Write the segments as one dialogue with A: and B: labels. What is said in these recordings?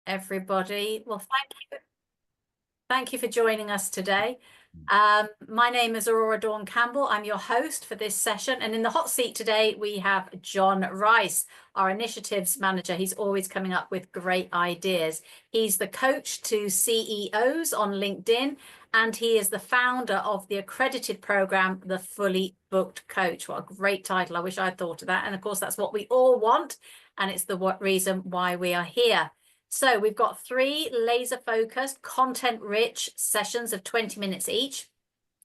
A: everybody. Well, thank you for joining us today. My name is Aurora Dawn Campbell. I'm your host for this session. And in the hot seat today, we have John Rice, our initiatives manager. He's always coming up with great ideas. He's the coach to CEOs on LinkedIn, and he is the founder of the accredited program, The Fully Booked Coach. What a great title. I wish I'd thought of that. And of course, that's what we all want. And it's the reason why we are here. So we've got 3 laser-focused, content-rich sessions of 20 minutes each.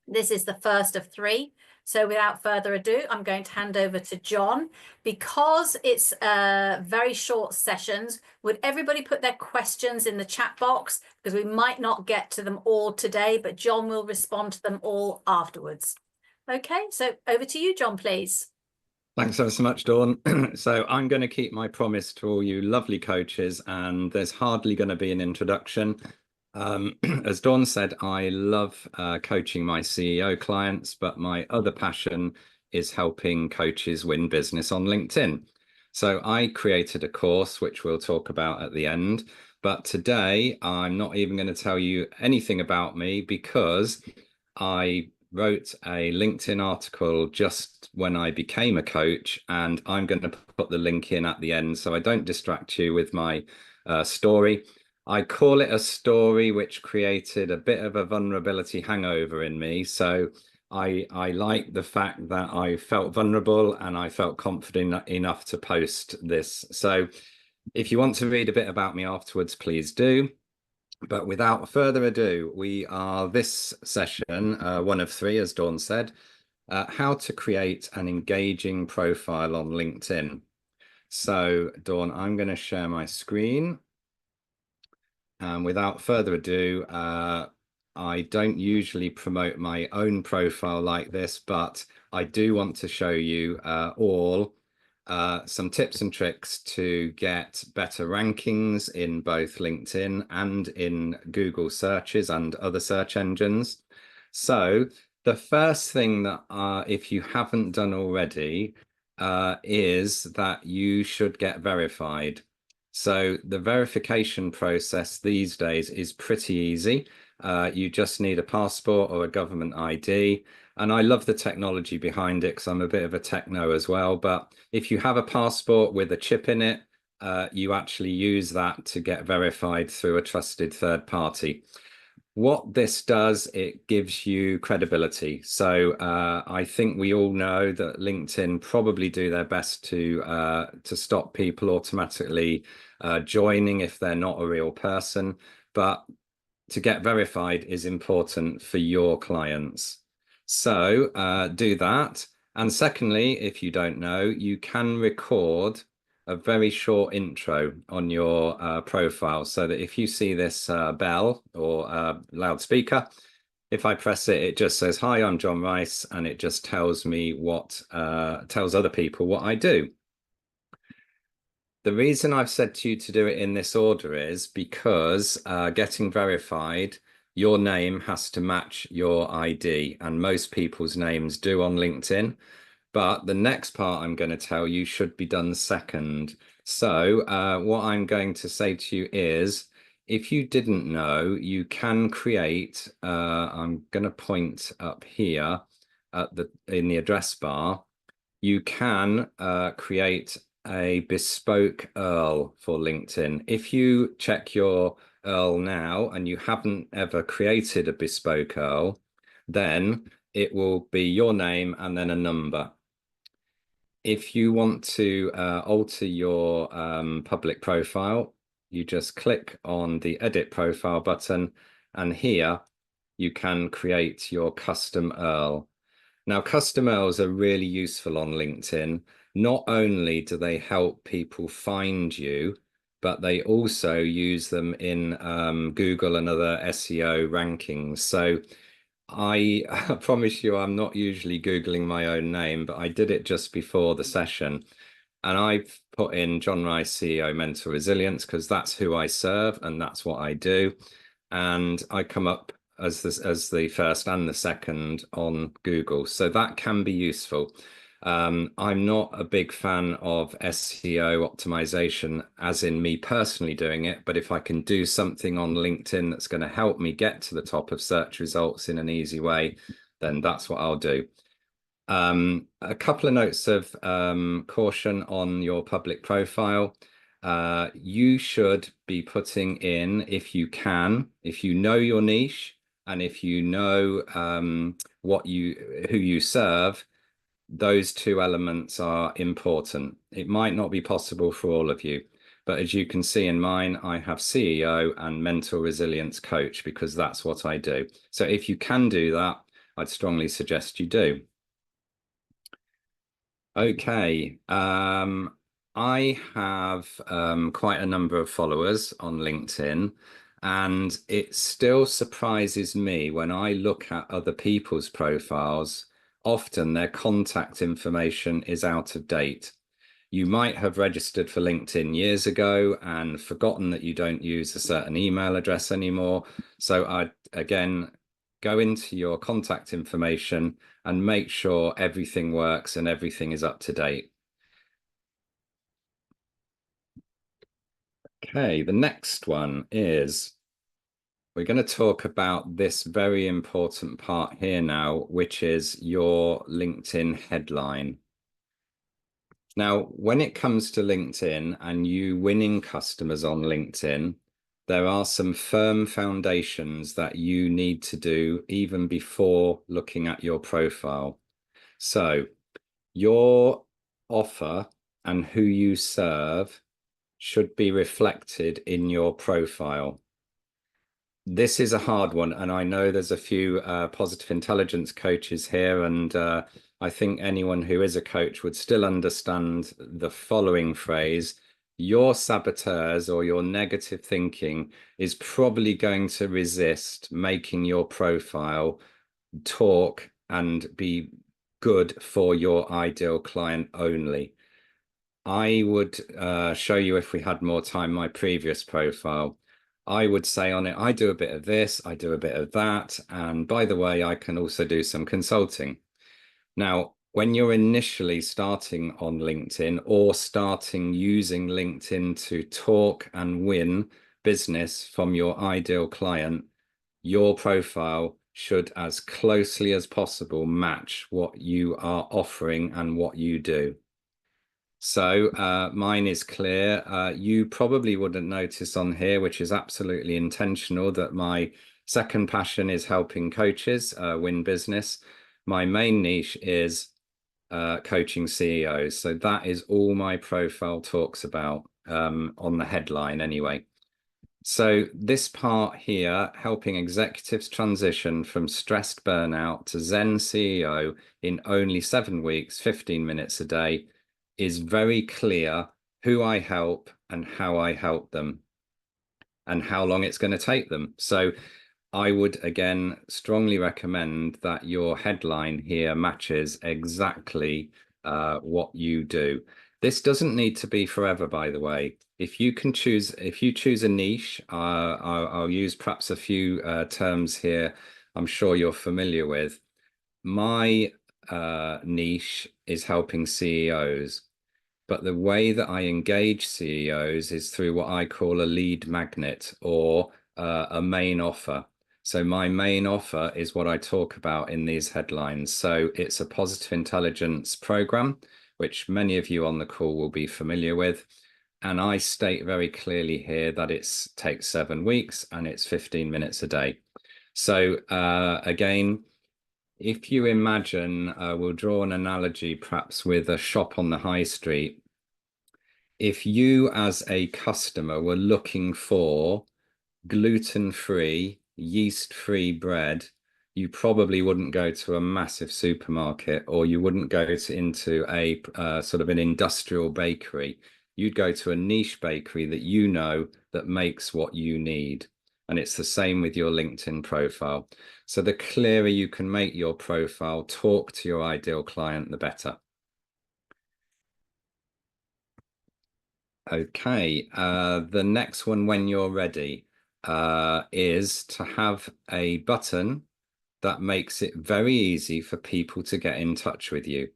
A: This is the first of 3. So without further ado, I'm going to hand over to John. Because it's very short sessions, would everybody put their questions in the chat box? Because we might not get to them all today, but John will respond to them all afterwards. Okay, so over to you, John, please.
B: Thanks ever so much, Dawn. So I'm going to keep my promise to all you lovely coaches, and there's hardly going to be an introduction. As Dawn said, I love coaching my CEO clients, but my other passion is helping coaches win business on LinkedIn. So I created a course, which we'll talk about at the end. But today, I'm not even going to tell you anything about me because I wrote a LinkedIn article just when I became a coach, and I'm going to put the link in at the end so I don't distract you with my story. I call it a story which created a bit of a vulnerability hangover in me. So I like the fact that I felt vulnerable and I felt confident enough to post this. So if you want to read a bit about me afterwards, please do. But without further ado, we are this session, 1 of 3, as Dawn said, how to create an engaging profile on LinkedIn. So Dawn, I'm going to share my screen. And without further ado, I don't usually promote my own profile like this, but I do want to show you all some tips and tricks to get better rankings in both LinkedIn and in Google searches and other search engines. So the first thing that if you haven't done already is that you should get verified. So the verification process these days is pretty easy. You just need a passport or a government ID. And I love the technology behind it because I'm a bit of a techno as well. But if you have a passport with a chip in it, you actually use that to get verified through a trusted third party. What this does, it gives you credibility. So I think we all know that LinkedIn probably do their best to stop people automatically joining if they're not a real person. But to get verified is important for your clients. So do that. And secondly, if you don't know, you can record a very short intro on your profile so that if you see this bell or loudspeaker, if I press it, it just says, "Hi, I'm John Rice," and it just tells me what, tells other people what I do. The reason I've said to you to do it in this order is because getting verified, your name has to match your ID, and most people's names do on LinkedIn. But the next part I'm going to tell you should be done second. So what I'm going to say to you is, if you didn't know, you can create, I'm going to point up here at in the address bar, you can create a bespoke URL for LinkedIn. If you check your URL now and you haven't ever created a bespoke URL, then it will be your name and then a number. If you want to alter your public profile, you just click on the edit profile button, and here you can create your custom URL. Now, custom URLs are really useful on LinkedIn. Not only do they help people find you, but they also use them in Google and other SEO rankings. So I promise you, I'm not usually Googling my own name, but I did it just before the session. And I've put in John Rice, CEO Mental Resilience, because that's who I serve and that's what I do. And I come up as the first and the second on Google. So that can be useful. I'm not a big fan of SEO optimization, as in me personally doing it, but if I can do something on LinkedIn that's going to help me get to the top of search results in an easy way, then that's what I'll do. A couple of notes of caution on your public profile. You should be putting in, if you can, if you know your niche and if you know who you serve, those two elements are important. It might not be possible for all of you, but as you can see in mine, I have CEO and mental resilience coach because that's what I do. So if you can do that, I'd strongly suggest you do. Okay. I have quite a number of followers on LinkedIn, and it still surprises me when I look at other people's profiles. Often their contact information is out of date. You might have registered for LinkedIn years ago and forgotten that you don't use a certain email address anymore. So I, again, go into your contact information and make sure everything works and everything is up to date. Okay, the next one is we're going to talk about this very important part here now, which is your LinkedIn headline. Now, when it comes to LinkedIn and you winning customers on LinkedIn, there are some firm foundations that you need to do even before looking at your profile. So your offer and who you serve should be reflected in your profile. This is a hard one, and I know there's a few positive intelligence coaches here, and I think anyone who is a coach would still understand the following phrase. Your saboteurs or your negative thinking is probably going to resist making your profile talk and be good for your ideal client only. I would show you, if we had more time, my previous profile. I would say on it, I do a bit of this, I do a bit of that. And by the way, I can also do some consulting. Now, when you're initially starting on LinkedIn or starting using LinkedIn to talk and win business from your ideal client, your profile should, as closely as possible, match what you are offering and what you do. So mine is clear. You probably wouldn't notice on here, which is absolutely intentional, that my second passion is helping coaches win business. My main niche is coaching CEOs. So that is all my profile talks about on the headline anyway. So this part here, helping executives transition from stressed burnout to Zen CEO in only 7 weeks, 15 minutes a day, is very clear who I help and how I help them and how long it's going to take them. So I would, again, strongly recommend that your headline here matches exactly what you do. This doesn't need to be forever, by the way. If you choose a niche, I'll use perhaps a few terms here I'm sure you're familiar with. My niche is helping CEOs. But the way that I engage CEOs is through what I call a lead magnet or a main offer. So my main offer is what I talk about in these headlines. So it's a positive intelligence program, which many of you on the call will be familiar with. And I state very clearly here that it takes 7 weeks and it's 15 minutes a day. So again, if you imagine, we'll draw an analogy perhaps with a shop on the high street. If you as a customer were looking for gluten-free, yeast-free bread, you probably wouldn't go to a massive supermarket, or you wouldn't go into a sort of an industrial bakery. You'd go to a niche bakery that you know that makes what you need. And it's the same with your LinkedIn profile. So the clearer you can make your profile talk to your ideal client, the better. Okay, the next one, when you're ready, is to have a button that makes it very easy for people to get in touch with you.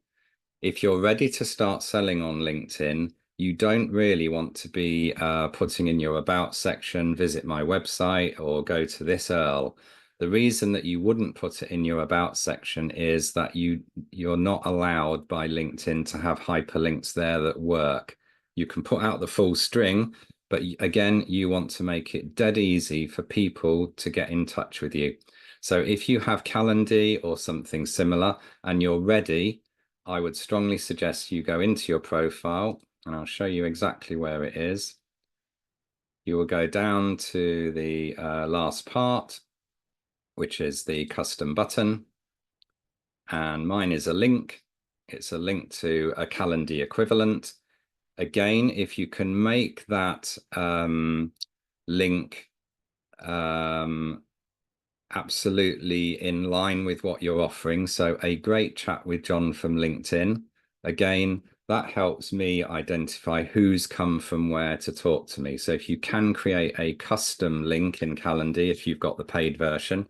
B: If you're ready to start selling on LinkedIn, you don't really want to be putting in your about section, visit my website, or go to this URL. The reason that you wouldn't put it in your about section is that you're not allowed by LinkedIn to have hyperlinks there that work. You can put out the full string, but again, you want to make it dead easy for people to get in touch with you. So if you have Calendly or something similar and you're ready, I would strongly suggest you go into your profile, and I'll show you exactly where it is. You will go down to the last part, which is the custom button. And mine is a link. It's a link to a Calendly equivalent. Again, if you can make that link absolutely in line with what you're offering. So a great chat with John from LinkedIn. Again, that helps me identify who's come from where to talk to me. So if you can create a custom link in Calendly, if you've got the paid version,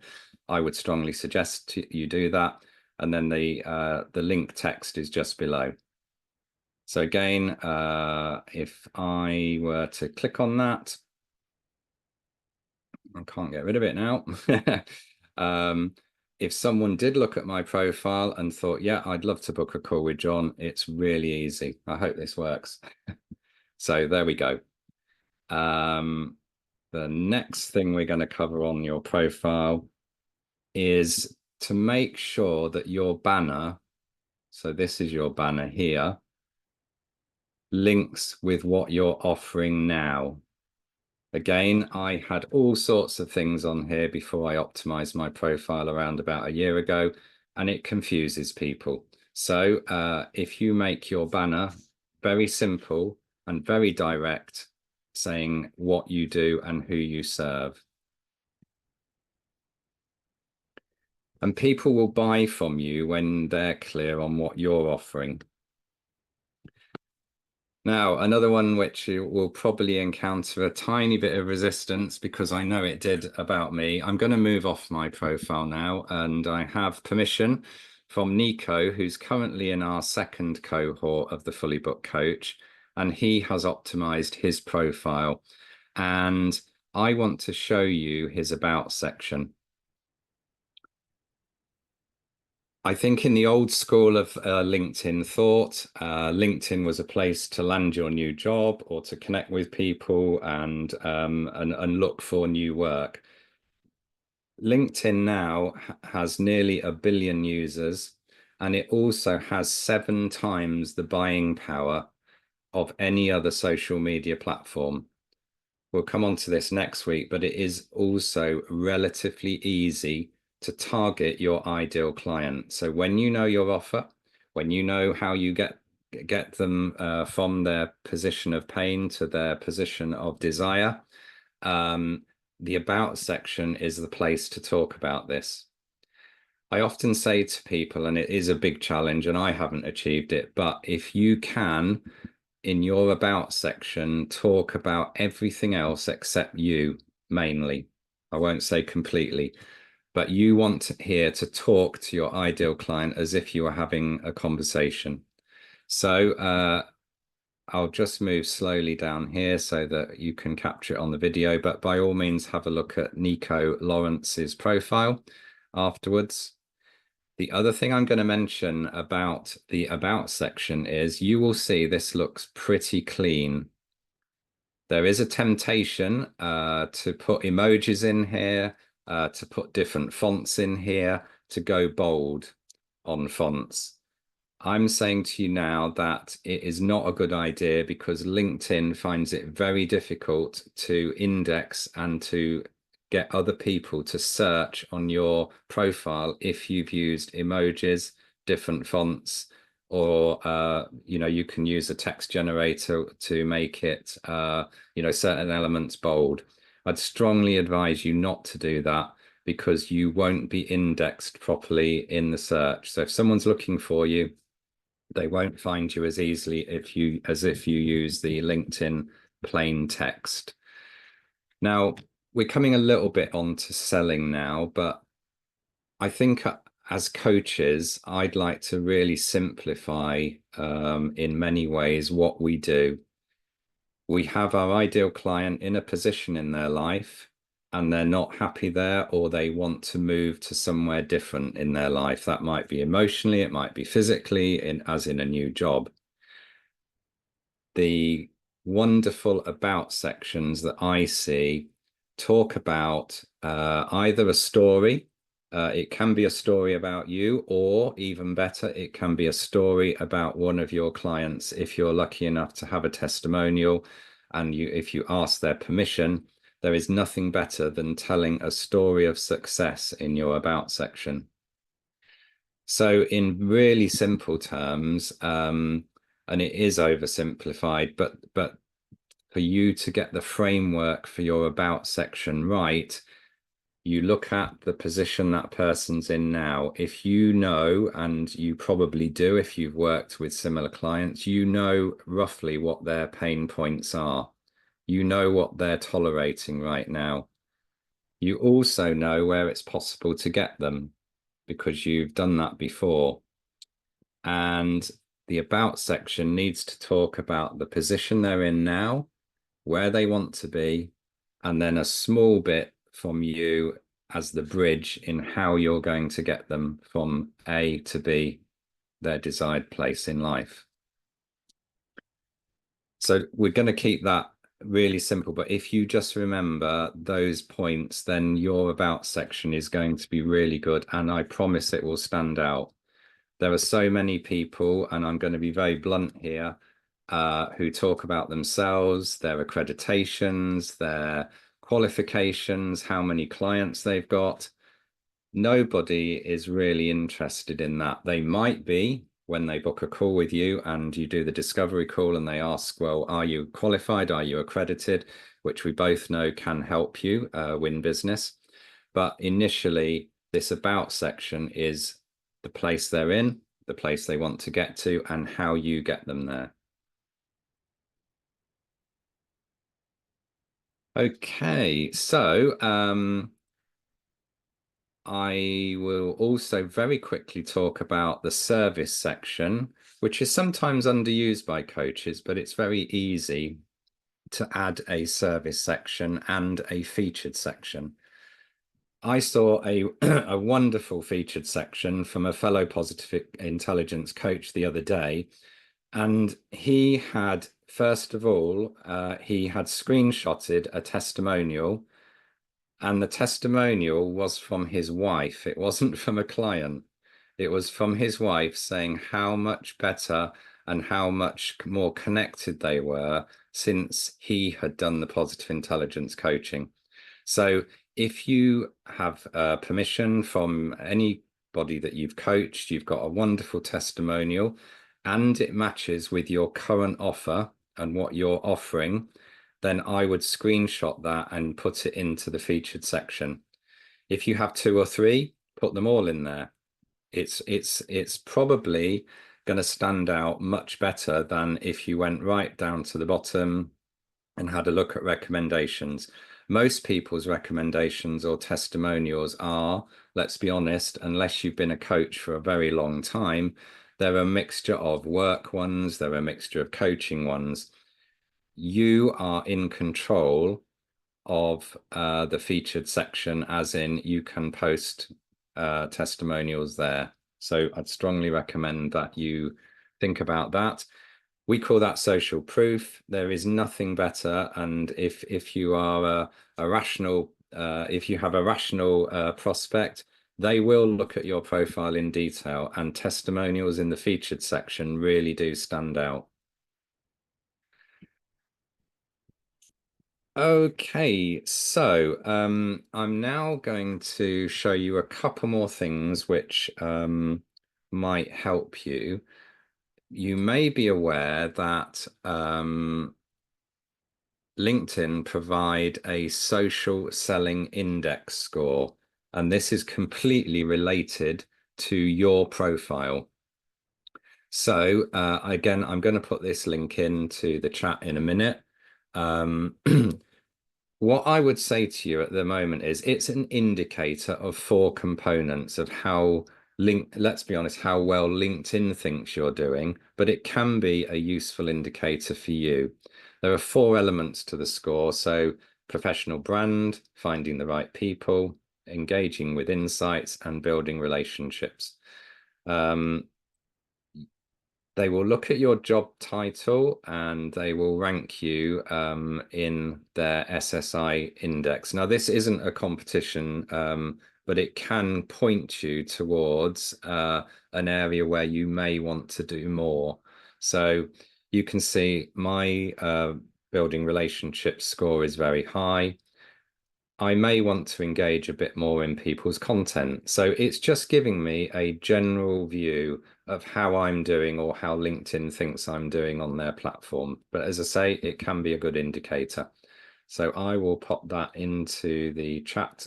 B: I would strongly suggest you do that. And then the link text is just below. So again, if I were to click on that, I can't get rid of it now. If someone did look at my profile and thought, yeah, I'd love to book a call with John, it's really easy. I hope this works. So there we go. The next thing we're going to cover on your profile is to make sure that your banner, so this is your banner here, links with what you're offering now. Again, I had all sorts of things on here before I optimized my profile around about a year ago, and it confuses people. So if you make your banner very simple and very direct, saying what you do and who you serve, and people will buy from you when they're clear on what you're offering. Now, another one which you will probably encounter a tiny bit of resistance, because I know it did about me. I'm going to move off my profile now, and I have permission from Nico, who's currently in our second cohort of the Fully Booked Coach, and he has optimized his profile. And I want to show you his about section. I think in the old school of LinkedIn thought, LinkedIn was a place to land your new job or to connect with people and look for new work. LinkedIn now has nearly 1 billion users, and it also has 7 times the buying power of any other social media platform. We'll come on to this next week, but it is also relatively easy to target your ideal client. So when you know your offer, when you know how you get them from their position of pain to their position of desire, the about section is the place to talk about this. I often say to people, and it is a big challenge and I haven't achieved it, but if you can, in your about section, talk about everything else except you, mainly. I won't say completely, but you want here to talk to your ideal client as if you were having a conversation. So I'll just move slowly down here so that you can capture it on the video, but by all means, have a look at Nico Lawrence's profile afterwards. The other thing I'm going to mention about the About section is you will see this looks pretty clean. There is a temptation to put emojis in here, to put different fonts in here, to go bold on fonts. I'm saying to you now that it is not a good idea because LinkedIn finds it very difficult to index and to get other people to search on your profile if you've used emojis, different fonts, or you can use a text generator to make it certain elements bold. I'd strongly advise you not to do that because you won't be indexed properly in the search. So if someone's looking for you, they won't find you as easily as if you use the LinkedIn plain text. Now, we're coming a little bit on to selling now, but I think as coaches, I'd like to really simplify in many ways what we do. We have our ideal client in a position in their life and they're not happy there, or they want to move to somewhere different in their life. That might be emotionally, it might be physically, as in a new job. The wonderful about sections that I see talk about either a story. It can be a story about you, or even better, it can be a story about one of your clients. If you're lucky enough to have a testimonial, and if you ask their permission, there is nothing better than telling a story of success in your about section. So in really simple terms, and it is oversimplified, but for you to get the framework for your about section right, you look at the position that person's in now. If you know, and you probably do if you've worked with similar clients, you know roughly what their pain points are. You know what they're tolerating right now. You also know where it's possible to get them because you've done that before. And the about section needs to talk about the position they're in now, where they want to be, and then a small bit from you as the bridge in how you're going to get them from A to B, their desired place in life. So we're going to keep that really simple, but if you just remember those points, then your about section is going to be really good, and I promise it will stand out. There are so many people, and I'm going to be very blunt here, who talk about themselves, their accreditations, their qualifications, how many clients they've got. Nobody is really interested in that. They might be when they book a call with you and you do the discovery call and they ask, well, are you qualified? Are you accredited? Which we both know can help you win business. But initially, this about section is the place they're in, the place they want to get to, and how you get them there. Okay, so I will also very quickly talk about the service section, which is sometimes underused by coaches, but it's very easy to add a service section and a featured section. I saw a, a wonderful featured section from a fellow positive intelligence coach the other day. And he had, first of all, he had screenshotted a testimonial, and the testimonial was from his wife. It wasn't from a client. It was from his wife saying how much better and how much more connected they were since he had done the positive intelligence coaching. So if you have permission from anybody that you've coached, you've got a wonderful testimonial, and it matches with your current offer and what you're offering, then I would screenshot that and put it into the featured section. If you have 2 or 3, put them all in there. It's probably going to stand out much better than if you went right down to the bottom and had a look at recommendations. Most people's recommendations or testimonials are, let's be honest, unless you've been a coach for a very long time, they're a mixture of work ones, they're a mixture of coaching ones. You are in control of the featured section, as in you can post testimonials there. So I'd strongly recommend that you think about that. We call that social proof. There is nothing better. And if you are a rational, if you have a rational prospect, they will look at your profile in detail, and testimonials in the featured section really do stand out. Okay, so I'm now going to show you a couple more things which might help you. You may be aware that LinkedIn provide a social selling index score, and this is completely related to your profile. So again, I'm going to put this link into the chat in a minute. What I would say to you at the moment is it's an indicator of 4 components of how let's be honest, how well LinkedIn thinks you're doing, but it can be a useful indicator for you. There are 4 elements to the score. So professional brand, finding the right people, engaging with insights, and building relationships. They will look at your job title and they will rank you in their SSI index. Now, this isn't a competition, but it can point you towards an area where you may want to do more. So you can see my building relationships score is very high. I may want to engage a bit more in people's content. So it's just giving me a general view of how I'm doing or how LinkedIn thinks I'm doing on their platform. But as I say, it can be a good indicator. So I will pop that into the chat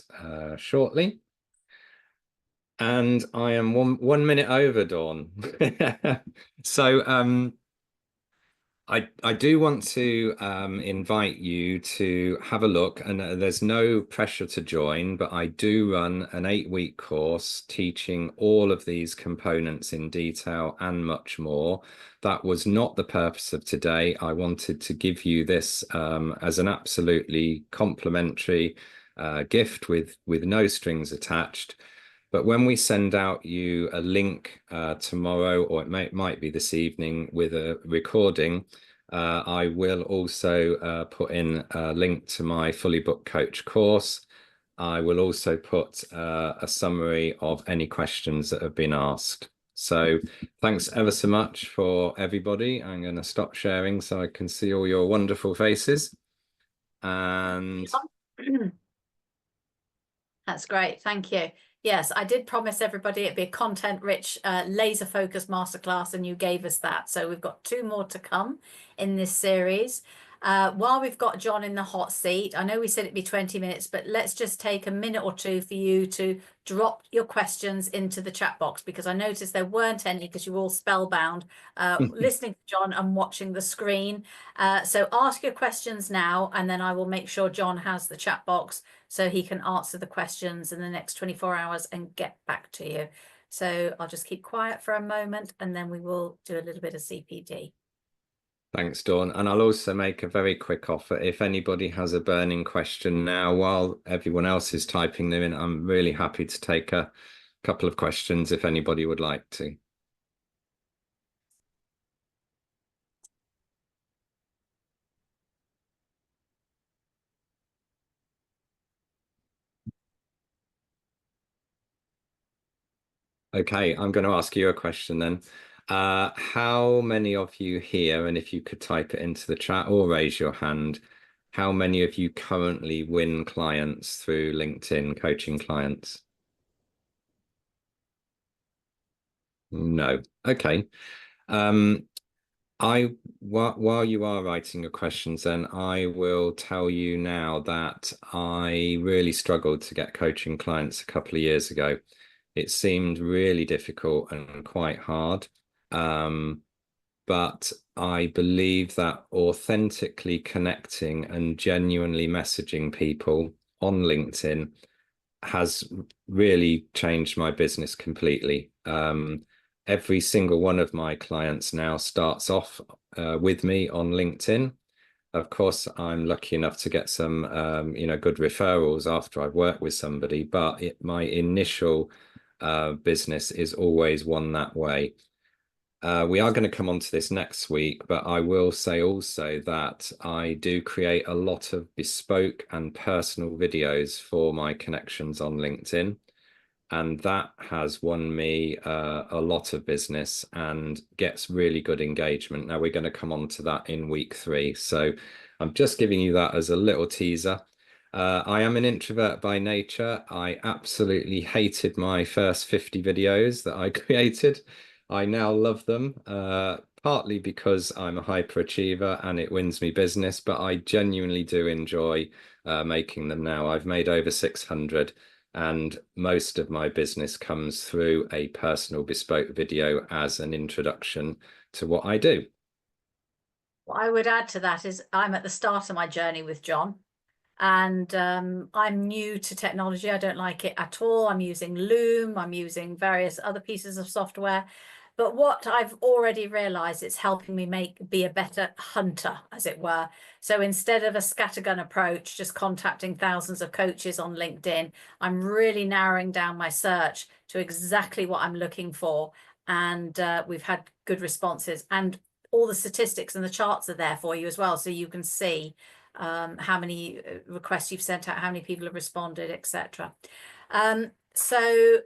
B: shortly. And I am one minute over, Dawn. So I do want to invite you to have a look, and there's no pressure to join, but I do run an 8-week course teaching all of these components in detail and much more. That was not the purpose of today. I wanted to give you this as an absolutely complimentary gift with no strings attached. But when we send out you a link tomorrow, or it might be this evening with a recording, I will also put in a link to my Fully Booked Coach course. I will also put a summary of any questions that have been asked. So thanks ever so much for everybody. I'm going to stop sharing so I can see all your wonderful faces. And
A: That's great. Thank you. Yes, I did promise everybody it'd be a content-rich, laser-focused masterclass, and you gave us that. So we've got 2 more to come in this series. While we've got John in the hot seat, I know we said it'd be 20 minutes, but let's just take a minute or 2 for you to drop your questions into the chat box, because I noticed there weren't any because you were all spellbound listening to John and watching the screen. So ask your questions now, and then I will make sure John has the chat box so he can answer the questions in the next 24 hours and get back to you. So I'll just keep quiet for a moment, and then we will do a little bit of CPD.
B: Thanks, Dawn. And I'll also make a very quick offer. If anybody has a burning question now, while everyone else is typing them in, I'm really happy to take a couple of questions if anybody would like to. Okay, I'm going to ask you a question then. How many of you here, and if you could type it into the chat or raise your hand, how many of you currently win clients through LinkedIn, coaching clients? No. Okay. While you are writing your questions, then I will tell you now that I really struggled to get coaching clients a couple of years ago. It seemed really difficult and quite hard. But I believe that authentically connecting and genuinely messaging people on LinkedIn has really changed my business completely. Every single one of my clients now starts off with me on LinkedIn. Of course, I'm lucky enough to get some, good referrals after I've worked with somebody, but my initial business is always one that way. We are going to come on to this next week, but I will say also that I do create a lot of bespoke and personal videos for my connections on LinkedIn. And that has won me a lot of business and gets really good engagement. Now we're going to come on to that in week 3. So I'm just giving you that as a little teaser. I am an introvert by nature. I absolutely hated my first 50 videos that I created. I now love them, partly because I'm a hyperachiever and it wins me business, but I genuinely do enjoy making them now. I've made over 600. And most of my business comes through a personal bespoke video as an introduction to what I do.
A: What I would add to that is I'm at the start of my journey with John. And I'm new to technology. I don't like it at all. I'm using Loom. I'm using various other pieces of software. But what I've already realized, it's helping me be a better hunter, as it were. So instead of a scattergun approach, just contacting thousands of coaches on LinkedIn, I'm really narrowing down my search to exactly what I'm looking for. And we've had good responses, and all the statistics and the charts are there for you as well. So you can see how many requests you've sent out, how many people have responded, etc. So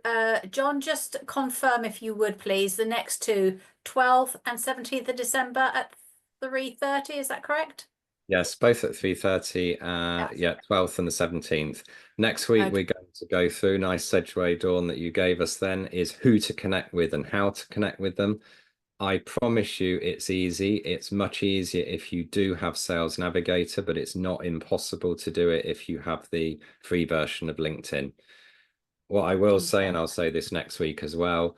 A: John, just confirm, if you would please, the next two, 12th and 17th of December at 3:30, is that correct?
B: Yes, both at 3:30,
A: Yes.
B: yeah, 12th and the 17th. Next week,
A: Okay.
B: we're going to go through, nice segue, Dawn, that you gave us then, is who to connect with and how to connect with them. I promise you it's easy. It's much easier if you do have Sales Navigator, but it's not impossible to do it if you have the free version of LinkedIn. What I will say, and I'll say this next week as well,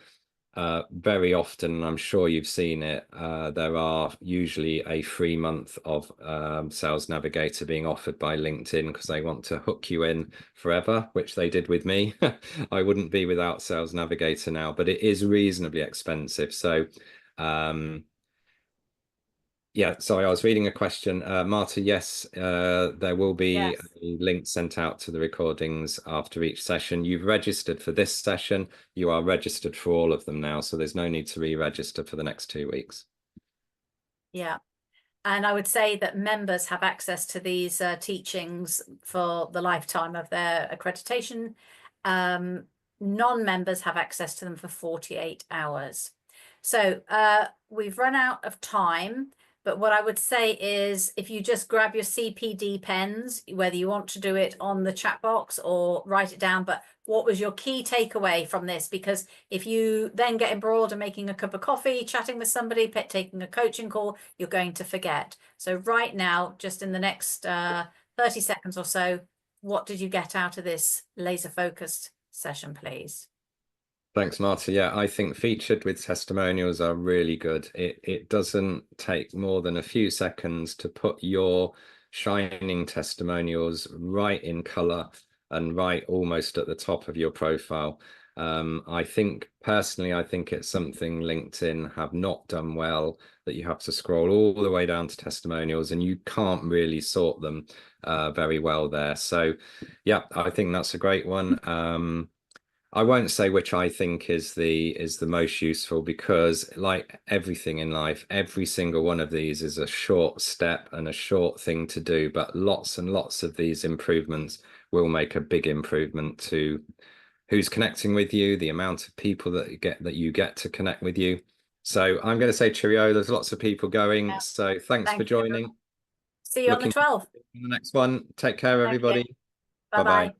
B: very often, I'm sure you've seen it, there are usually a free month of Sales Navigator being offered by LinkedIn because they want to hook you in forever, which they did with me. I wouldn't be without Sales Navigator now, but it is reasonably expensive. So yeah, sorry, I was reading a question. Marta, yes, there will be
A: Yes.
B: a link sent out to the recordings after each session. You've registered for this session. You are registered for all of them now, so there's no need to re-register for the next 2 weeks.
A: Yeah. And I would say that members have access to these teachings for the lifetime of their accreditation. Non-members have access to them for 48 hours. So we've run out of time, but what I would say is, if you just grab your CPD pens, whether you want to do it on the chat box or write it down, but what was your key takeaway from this? Because if you then get embroiled in making a cup of coffee, chatting with somebody, taking a coaching call, you're going to forget. So right now, just in the next 30 seconds or so, what did you get out of this laser focused session, please?
B: Thanks, Marta. Yeah, I think featured with testimonials are really good. It doesn't take more than a few seconds to put your shining testimonials right in color and right almost at the top of your profile. I think personally, I think it's something LinkedIn have not done well, that you have to scroll all the way down to testimonials and you can't really sort them very well there. So yeah, I think that's a great one. I won't say which I think is the most useful, because like everything in life, every single one of these is a short step and a short thing to do, but lots and lots of these improvements will make a big improvement to who's connecting with you, the amount of people that you get to connect with you. So I'm going to say cheerio. There's lots of people going.
A: Yeah.
B: So thanks for
A: Thank you.
B: joining.
A: See you on the
B: Looking forward
A: 12th.
B: to the next one. Take care,
A: Thank you.
B: everybody.
A: Bye-bye.
B: Bye-bye.